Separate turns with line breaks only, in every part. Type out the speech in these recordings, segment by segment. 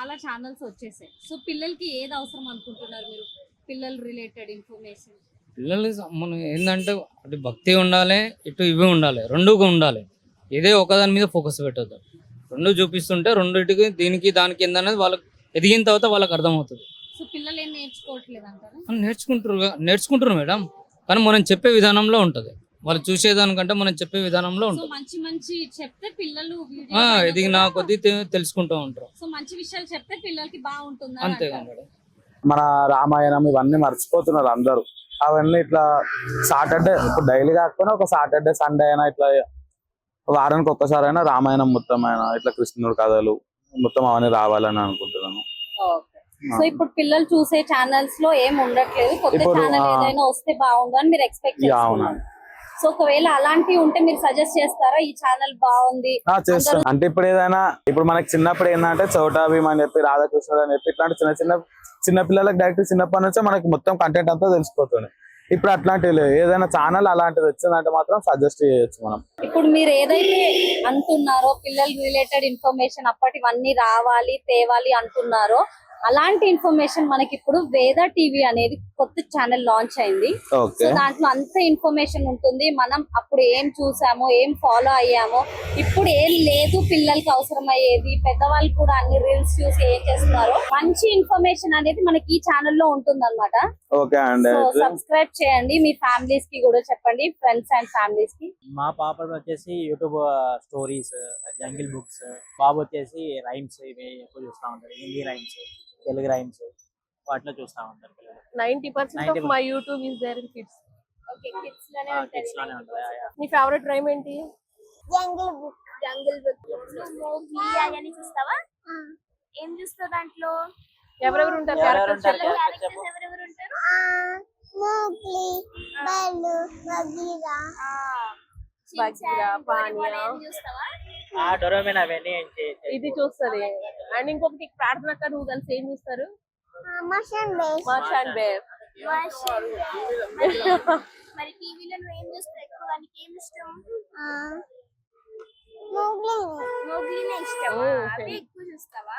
చాలా ఛానల్స్ వచ్చేసాయి. సో పిల్లలకి ఏది అవసరం అనుకుంటున్నారు మీరు? పిల్లలు రిలేటెడ్ ఇన్ఫర్మేషన్.
పిల్లలు మనం ఏంటంటే అటు భక్తి ఉండాలి, ఇటు ఇవి ఉండాలి, రెండు ఉండాలి. ఇదే ఒకదాని మీద ఫోకస్ పెట్టద్దు. రెండు చూపిస్తుంటే రెండింటికి దీనికి దానికి ఏందనేది వాళ్ళకి ఎదిగిన తర్వాత వాళ్ళకి అర్థమవుతుంది.
సో పిల్లలు ఏం నేర్చుకోవట్లేదు అంటారా?
నేర్చుకుంటారు మేడం, కానీ మనం చెప్పే విధానంలో ఉంటుంది. వాళ్ళు చూసేదానికంటే మనం చెప్పే విధానంలో
సో
ఉంటుంది.
మంచి మంచి చెప్తే పిల్లలు
ఎదిగిన కొద్దీ తెలుసుకుంటూ ఉంటారు.
సో మంచి విషయాలు చెప్తే పిల్లలకి బాగుంటుంది
అంతేగా మేడం.
మన రామాయణం ఇవన్నీ మర్చిపోతున్నారు అందరూ. అవన్నీ ఇట్లా సాటర్డే, ఇప్పుడు డైలీ కాకపోయినా ఒక సాటర్డే సండే అయినా ఇట్లా వారానికి ఒక్కసారి అయినా రామాయణం మొత్తం అయినా ఇట్లా కృష్ణుడు కథలు మొత్తం అవన్నీ రావాలని అనుకుంటున్నాను.
సో ఇప్పుడు పిల్లలు చూసే ఛానల్స్ లో ఏం ఉండట్లేదు, కొత్త ఛానల్ ఏదైనా వస్తే బాగుండు అని మీరు ఎక్స్పెక్ట్ చేస్తున్నారు. సో ఒకవేళ అలాంటివి ఉంటే మీరు సజెస్ట్ చేస్తారా? ఈ ఛానల్ బాగుంది
చేస్తాను అంటే ఇప్పుడు ఏదైనా, ఇప్పుడు మనకి చిన్నప్పుడు ఏంటంటే చోటా భీమ్ అని చెప్పి, రాధాకృష్ణుడు అని చెప్పి ఇట్లాంటి చిన్న పిల్లలకు డైరెక్ట్ చిన్నప్పటి నుంచే మనకి మొత్తం కంటెంట్ అంతా తెలిసిపోతుంది. ఇప్పుడు అట్లాంటివి లేదు. ఏదైనా ఛానల్ అలాంటిది వచ్చిందంటే మాత్రం సజెస్ట్ చేయొచ్చు మనం.
ఇప్పుడు మీరు ఏదైతే అంటున్నారో పిల్లల రిలేటెడ్ ఇన్ఫర్మేషన్ అప్పటివన్నీ రావాలి తేవాలి అంటున్నారో, అలాంటి ఇన్ఫర్మేషన్ మనకి ఇప్పుడు వేద టీవీ అనేది కొత్త ఛానల్ లాంచ్ అయింది. సో దాంట్లో అంత ఇన్ఫర్మేషన్ ఉంటుంది. మనం అప్పుడు ఏం చూసామో, ఏం ఫాలో అయ్యామో, ఇప్పుడు ఏం లేదు పిల్లలకి అవసరం అయ్యేది, పెద్దవాళ్ళు కూడా అన్ని రీల్స్ చూసి ఏం చేస్తున్నారో మంచి ఇన్ఫర్మేషన్ అనేది మనకి ఈ ఛానల్లో ఉంటుంది అనమాట. సో సబ్స్క్రైబ్ చేయండి, మీ ఫ్యామిలీస్ కి కూడా చెప్పండి, ఫ్రెండ్స్ అండ్ ఫ్యామిలీస్ కి.
మా పాప వచ్చేసి యూట్యూబ్ స్టోరీస్, జంగిల్ బుక్స్, బాబు వచ్చేసి రైమ్స్ ఇవి ఎక్కువ చూస్తూ ఉంటారు. హిందీ రైమ్స్, తెలుగు రైమ్స్ వాటిలో చూస్తూ ఉంటారు.
90% of my YouTube is there in kids.
Okay, kids లోనే
కిడ్స్ లోనే ఉంటాయి.
నీ ఫేవరెట్ రైమ్ ఏంటి?
Jungle book.
Jungle book. Mowgli అని చూస్తావా? ఏం చూస్తావు దాంట్లో?
ఎవరెవరు ఉంటారు క్యారెక్టర్స్?
ఎవరెవరు ఉంటారు?
మోగ్లీ, బల్లు, బగీరా,
బగీరా, పానియా.
చూస్తావా?
డోరేమోన్ అవన్నీ
ఇది చూస్తది. అండ్ ఇంకొకటి ప్రార్థన అక్క, నువ్వు కలిసి ఏం చూస్తారు?
Masha and bear.
Masha bear.
మరి టీవీలో నువ్వు ఏం చూస్తావు ఎక్కువ? నీకు ఏం ఇష్టం?
మోగ్లీ.
మోగ్లీనే ఇష్టం. అదే ఎక్కువ చూస్తావా?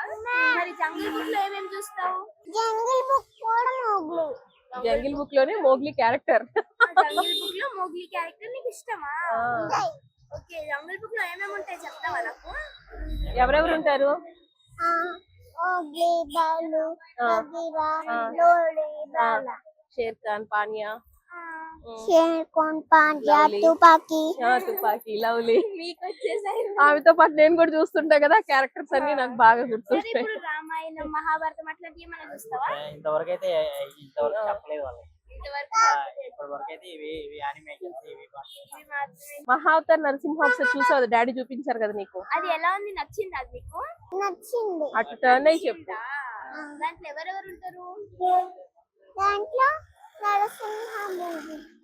మరి జంగిల్ బుక్ లో ఏమేమి చూస్తావు?
జంగిల్ బుక్ కూడా మోగ్లీ.
జంగిల్ బుక్ లోనే మోగ్లీ క్యారెక్టర్.
జంగిల్ బుక్ లో మోగ్లీ క్యారెక్టర్ నీకు ఇష్టమా? ఓకే, జంగిల్ బుక్ లో ఏమేమి ఉంటాయి చెప్తావా నాకు?
ఎవరెవరు ఉంటారు?
మోగ్లీ, బల్లు, బగీరా, లోలీ, బాలా,
షేర్ ఖాన్, పానియా,
షేర్ ఖాన్, పాండ్యా, తుపాకీ.
తుపాకీ, లవ్లీ. ఆమెతో పాటు నేను కూడా చూస్తుంటా కదా, క్యారెక్టర్స్ అన్ని నాకు బాగా గుర్తుంటాయి.
రామాయణం, మహాభారతం అట్లాంటివి ఏమైనా చూస్తావా?
ఇంతవరకు అయితే చెప్పలేదు వాళ్ళు. ఇప్పటి వరకు అయితే ఇవి యానిమేషన్స్ ఇవి
మహావతార్ నరసింహ చూసావు, డాడీ చూపించారు కదా నీకు.
అది ఎలా ఉంది? నచ్చింది అది నీకు?
నచ్చింది.
అటు టర్న్ అయ్యి చెప్పు.
దాంట్లో ఎవరెవరు ఉంటారు?
దాంట్లో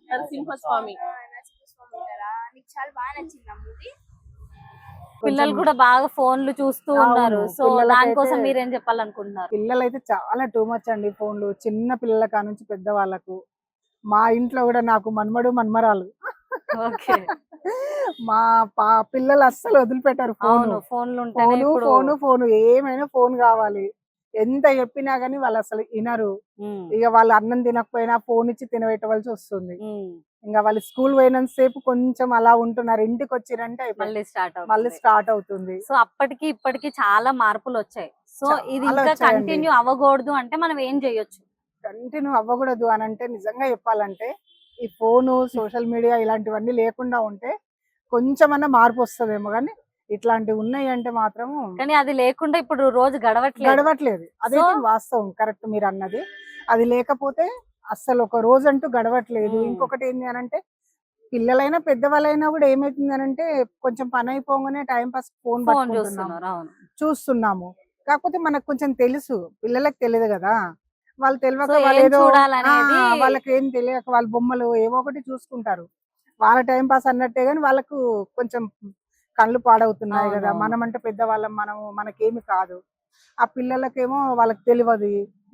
నరసింహస్వామి.
ఉంటారా? నీకు చాలా బాగా నచ్చింది ఆ మూవీ? పిల్లలు కూడా బాగా ఫోన్లు చూస్తూ ఉన్నారు. సో దానికోసం మీరేం చెప్పాలనుకుంటున్నారు?
పిల్లలు అయితే చాలా టూ మచ్ అండి ఫోన్లు. చిన్న పిల్లల కా నుంచి పెద్ద వాళ్ళకు. మా ఇంట్లో కూడా నాకు మన్మడు మన్మరాలు. మా పిల్లలు అస్సలు వదిలిపెట్టారు ఫోన్. ఫోన్ ఏమైనా ఫోన్ కావాలి. ఎంత చెప్పినా గానీ వాళ్ళు అసలు వినరు. ఇక వాళ్ళు అన్నం తినకపోయినా ఫోన్ ఇచ్చి తినబెట్టవలసి వస్తుంది. ఇంకా వాళ్ళు స్కూల్ పోయినంత సేపు కొంచెం అలా ఉంటున్నారు, ఇంటికి వచ్చిరంటే మళ్ళీ స్టార్ట్ అవుతుంది.
సో అప్పటికి ఇప్పటికి చాలా మార్పులు వచ్చాయి. సో ఇది ఇంకా కంటిన్యూ అవ్వకూడదు అంటే మనం ఏం చేయొచ్చు?
కంటిన్యూ అవ్వకూడదు అని అంటే నిజంగా చెప్పాలంటే ఈ ఫోను, సోషల్ మీడియా ఇలాంటివన్నీ లేకుండా ఉంటే కొంచెమన్నా మార్పు వస్తుందేమో. కానీ ఇట్లాంటివి ఉన్నాయి అంటే మాత్రం,
కానీ అది లేకుండా ఇప్పుడు రోజు గడవట్లేదు.
అదైతే వాస్తవం, కరెక్ట్ మీరు అన్నది. అది లేకపోతే అస్సలు ఒక రోజు అంటూ గడవట్లేదు. ఇంకొకటి ఏంటి అని అంటే, పిల్లలైనా పెద్దవాళ్ళైనా కూడా ఏమైతుంది అని అంటే, కొంచెం పని అయిపోగానే టైం పాస్ ఫోన్ చూస్తున్నాము. కాకపోతే మనకు కొంచెం తెలుసు, పిల్లలకు తెలియదు కదా. వాళ్ళు తెలియక వాళ్ళకి ఏం తెలియక వాళ్ళ బొమ్మలు ఏవో ఒకటి చూసుకుంటారు. వాళ్ళ టైం పాస్ అన్నట్టే గానీ వాళ్ళకు కొంచెం కళ్ళు పాడవుతున్నాయి కదా. మనం అంటే పెద్దవాళ్ళం, మనకేమి కాదు. ఆ పిల్లలకేమో వాళ్ళకి తెలియదు.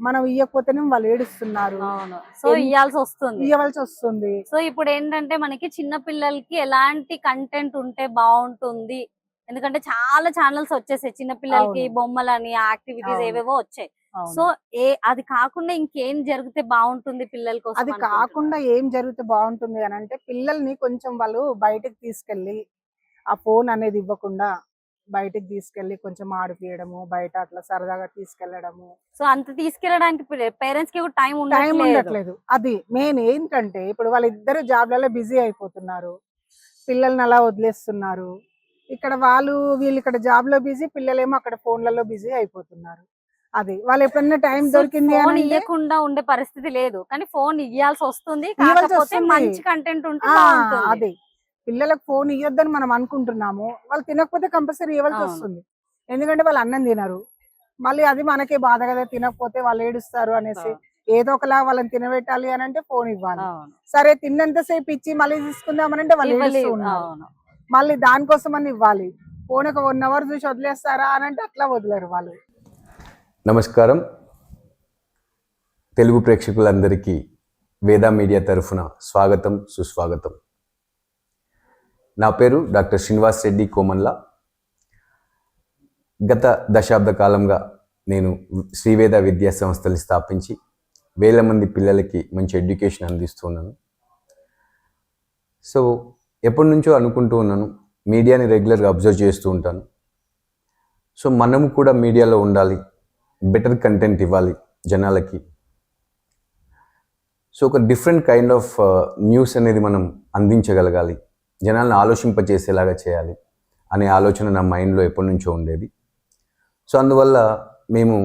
మనం ఇయ్యకపోతేనే వాళ్ళు ఏడుస్తున్నారు.
సో ఇయ్యవలసి
వస్తుంది.
సో ఇప్పుడు ఏంటంటే మనకి చిన్న పిల్లలకి ఎలాంటి కంటెంట్ ఉంటే బాగుంటుంది, ఎందుకంటే చాలా ఛానల్స్ వచ్చేసాయి చిన్న పిల్లలకి
అవును.
బొమ్మలని యాక్టివిటీస్
అవును.
ఏవేవో వచ్చాయి.
అవును.
సో అది కాకుండా ఇంకేం జరిగితే బాగుంటుంది పిల్లల కోసం
అది
అనుకుంటున్నారు?
కాకుండా ఏం జరిగితే బాగుంటుంది అని అంటే పిల్లల్ని కొంచెం వాళ్ళు బయటకు తీసుకెళ్ళి ఆ ఫోన్ అనేది ఇవ్వకుండా బయటకు తీసుకెళ్ళి కొంచెం ఆడిపియడము, బయట అట్లా సరదాగా తీసుకెళ్లడము.
సో అంత తీసుకెళ్ళడానికి పేరెంట్స్ కి కూడా టైం
టైం
ఉండట్లేదు.
ఉండట్లేదు. అది మెయిన్ ఏంటంటే ఇప్పుడు వాళ్ళిద్దరు జాబ్లలో బిజీ అయిపోతున్నారు, పిల్లల్ని అలా వదిలేస్తున్నారు. ఇక్కడ వీళ్ళు ఇక్కడ జాబ్ లో బిజీ, పిల్లలేమో అక్కడ ఫోన్లలో బిజీ అయిపోతున్నారు. అది వాళ్ళు ఎప్పుడన్నా టైం దొరికింది
ఫోన్
అని అంటే
ఇవ్వకుండా ఉండే పరిస్థితి లేదు, కానీ ఫోన్ ఇవ్వాల్సి వస్తుంది.
ఇవ్వాల్సి
కాకపోతే
వస్తుంది.
మంచి కంటెంట్ ఉంటే
ఆ,
బాగుంటుంది.
అది పిల్లలకు ఫోన్ ఇవ్వద్దని మనం అనుకుంటున్నాము, వాళ్ళు తినకపోతే కంపల్సరీ ఇవ్వాల్సి
అవును.
వస్తుంది. ఎందుకంటే వాళ్ళు అన్నం తినరు, మళ్ళీ అది మనకే బాధ కదా, తినకపోతే వాళ్ళు ఏడుస్తారు అనేసి ఏదో ఒకలా వాళ్ళని తినబెట్టాలి అని అంటే ఫోన్ ఇవ్వాలి.
అవును.
సరే తిన్నంతసేపు ఇచ్చి మళ్ళీ తీసుకుందామనంటే వాళ్ళు ఏడుస్తూ
ఇవ్వలేవు.
ఉన్నారు,
అవును.
మళ్ళీ దానికోసం అని ఇవ్వాలి. ఫోన్ ఒక 1 hour చూసి వదిలేస్తారా అని అంటే అట్లా వదిలేరు వాళ్ళు.
నమస్కారం తెలుగు ప్రేక్షకులందరికీ వేదా మీడియా తరఫున స్వాగతం, సుస్వాగతం. నా పేరు డాక్టర్ శ్రీనివాస్ రెడ్డి కోమన్ల. గత దశాబ్ద కాలంగా నేను శ్రీవేద విద్యా సంస్థల్ని స్థాపించి వేల మంది పిల్లలకి మంచి ఎడ్యుకేషన్ అందిస్తున్నాను. సో ఎప్పటి నుంచో అనుకుంటూ ఉన్నాను, మీడియాని రెగ్యులర్గా అబ్జర్వ్ చేస్తూ ఉంటాను. సో మనము కూడా మీడియాలో ఉండాలి, బెటర్ కంటెంట్ ఇవ్వాలి జనాలకి. సో ఒక డిఫరెంట్ కైండ్ ఆఫ్ న్యూస్ అనేది మనం అందించగలగాలి, జనాలను ఆలోచింపజేసేలాగా చేయాలి అనే ఆలోచన నా మైండ్లో ఎప్పటి నుంచో ఉండేది. సో అందువల్ల మేము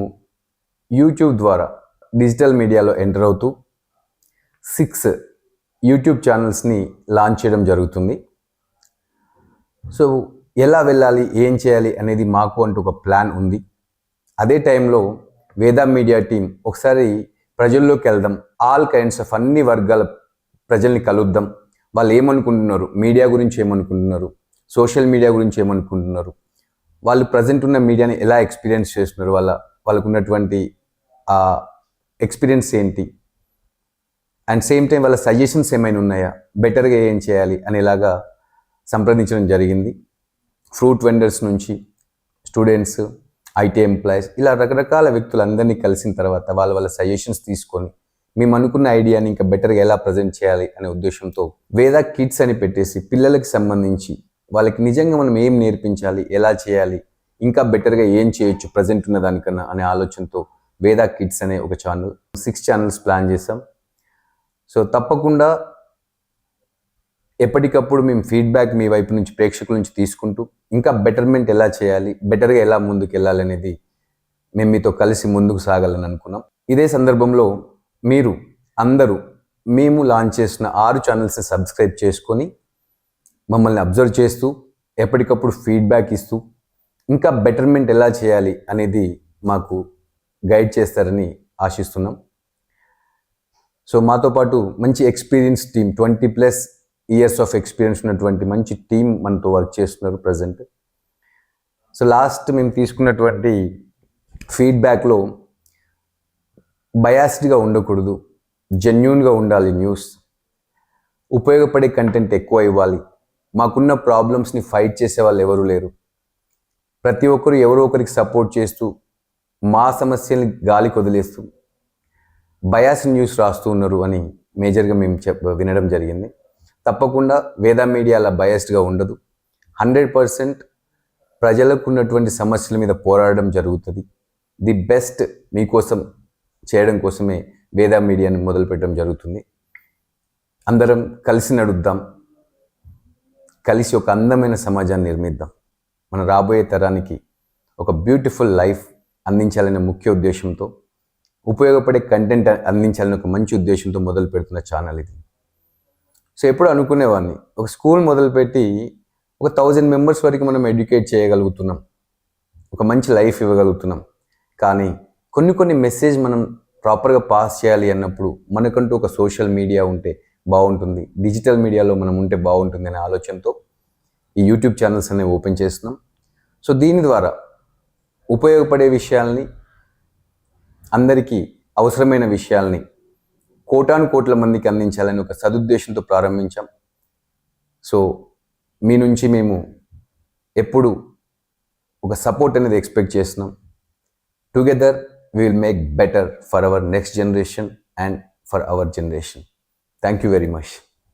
యూట్యూబ్ ద్వారా డిజిటల్ మీడియాలో ఎంటర్ అవుతూ 6 యూట్యూబ్ ఛానల్స్ని లాంచ్ చేయడం జరుగుతుంది. సో ఎలా వెళ్ళాలి, ఏం చేయాలి అనేది మాకు అంటూ ఒక ప్లాన్ ఉంది. అదే టైంలో వేదా మీడియా టీం ఒకసారి ప్రజల్లోకి వెళ్దాం, ఆల్ కైండ్స్ ఆఫ్ అన్ని వర్గాల ప్రజల్ని కలుద్దాం, వాళ్ళు ఏమనుకుంటున్నారు, మీడియా గురించి ఏమనుకుంటున్నారు, సోషల్ మీడియా గురించి ఏమనుకుంటున్నారు, వాళ్ళు ప్రజెంట్ ఉన్న మీడియాని ఎలా ఎక్స్పీరియన్స్ చేస్తున్నారు, వాళ్ళకు ఉన్నటువంటి ఎక్స్పీరియన్స్ ఏంటి, అండ్ సేమ్ టైం వాళ్ళ సజెషన్స్ ఏమైనా ఉన్నాయా, బెటర్గా ఏం చేయాలి అనేలాగా సంప్రదించడం జరిగింది. ఫ్రూట్ వెండర్స్ నుంచి స్టూడెంట్స్, ఐటీ ఎంప్లాయీస్, ఇలా రకరకాల వ్యక్తులందరినీ కలిసిన తర్వాత వాళ్ళ సజెషన్స్ తీసుకొని మేము అనుకున్న ఐడియాని ఇంకా బెటర్గా ఎలా ప్రజెంట్ చేయాలి అనే ఉద్దేశంతో వేదా కిడ్స్ అని పెట్టేసి పిల్లలకి సంబంధించి వాళ్ళకి నిజంగా మనం ఏం నేర్పించాలి, ఎలా చేయాలి, ఇంకా బెటర్గా ఏం చేయొచ్చు ప్రజెంట్ ఉన్న దానికన్నా అనే ఆలోచనతో వేదా కిడ్స్ అనే ఒక ఛానల్, 6 ఛానల్స్ ప్లాన్ చేసాం. సో తప్పకుండా ఎప్పటికప్పుడు మేము ఫీడ్బ్యాక్ మీ వైపు నుంచి, ప్రేక్షకుల నుంచి తీసుకుంటూ ఇంకా బెటర్మెంట్ ఎలా చేయాలి, బెటర్గా ఎలా ముందుకు వెళ్ళాలి అనేది మేము మీతో కలిసి ముందుకు సాగాలని అనుకున్నాం. ఇదే సందర్భంలో మీరు అందరూ మేము లాంచ్ చేసిన 6 ఛానల్స్ని సబ్స్క్రైబ్ చేసుకొని మమ్మల్ని అబ్జర్వ్ చేస్తూ ఎప్పటికప్పుడు ఫీడ్బ్యాక్ ఇస్తూ ఇంకా బెటర్మెంట్ ఎలా చేయాలి అనేది మాకు గైడ్ చేస్తారని ఆశిస్తున్నాం. సో మాతో పాటు మంచి experience team, 20+ years of experience ఉన్నటువంటి మంచి టీం మనతో వర్క్ చేస్తున్నారు ప్రజెంట్. సో లాస్ట్ మేము తీసుకున్నటువంటి ఫీడ్బ్యాక్లో బయాస్డ్గా ఉండకూడదు, జెన్యూన్గా ఉండాలి న్యూస్, ఉపయోగపడే కంటెంట్ ఎక్కువ ఇవ్వాలి, మాకున్న ప్రాబ్లమ్స్ని ఫైట్ చేసే వాళ్ళు ఎవరు లేరు, ప్రతి ఒక్కరు ఎవరో ఒకరికి సపోర్ట్ చేస్తూ మా సమస్యల్ని గాలికి వదిలేస్తూ బయాస్ న్యూస్ రాస్తూ ఉన్నారు అని మేజర్గా మేము వినడం జరిగింది. తప్పకుండా వేదా మీడియా అలా బయాస్డ్గా ఉండదు, 100% ప్రజలకు ఉన్నటువంటి సమస్యల మీద పోరాడడం జరుగుతుంది. ది బెస్ట్ మీకోసం చేయడం కోసమే వేదా మీడియాని మొదలుపెట్టడం జరుగుతుంది. అందరం కలిసి నడుద్దాం, కలిసి ఒక అందమైన సమాజాన్ని నిర్మిద్దాం, మన రాబోయే తరానికి ఒక బ్యూటిఫుల్ లైఫ్ అందించాలనే ముఖ్య ఉద్దేశంతో, ఉపయోగపడే కంటెంట్ అందించాలని ఒక మంచి ఉద్దేశంతో మొదలు పెడుతున్న ఛానల్ ఇది. సో ఎప్పుడు అనుకునేవాడిని, ఒక స్కూల్ మొదలుపెట్టి ఒక 1000 మెంబర్స్ వరకు మనం ఎడ్యుకేట్ చేయగలుగుతున్నాం, ఒక మంచి లైఫ్ ఇవ్వగలుగుతున్నాం. కానీ కొన్ని మెసేజ్ మనం ప్రాపర్గా పాస్ చేయాలి అన్నప్పుడు మనకంటూ ఒక సోషల్ మీడియా ఉంటే బాగుంటుంది, డిజిటల్ మీడియాలో మనం ఉంటే బాగుంటుంది అనే ఆలోచనతో ఈ యూట్యూబ్ ఛానల్స్ అనేవి ఓపెన్ చేస్తున్నాం. సో దీని ద్వారా ఉపయోగపడే విషయాల్ని, అందరికీ అవసరమైన విషయాల్ని కోటాను కోట్ల మందికి అందించాలని ఒక సదుద్దేశంతో ప్రారంభించాం. సో మీ నుంచి మేము ఎప్పుడు ఒక సపోర్ట్ అనేది ఎక్స్పెక్ట్ చేస్తున్నాం. Together we will make better for our next generation and for hour generation. Thank you very much.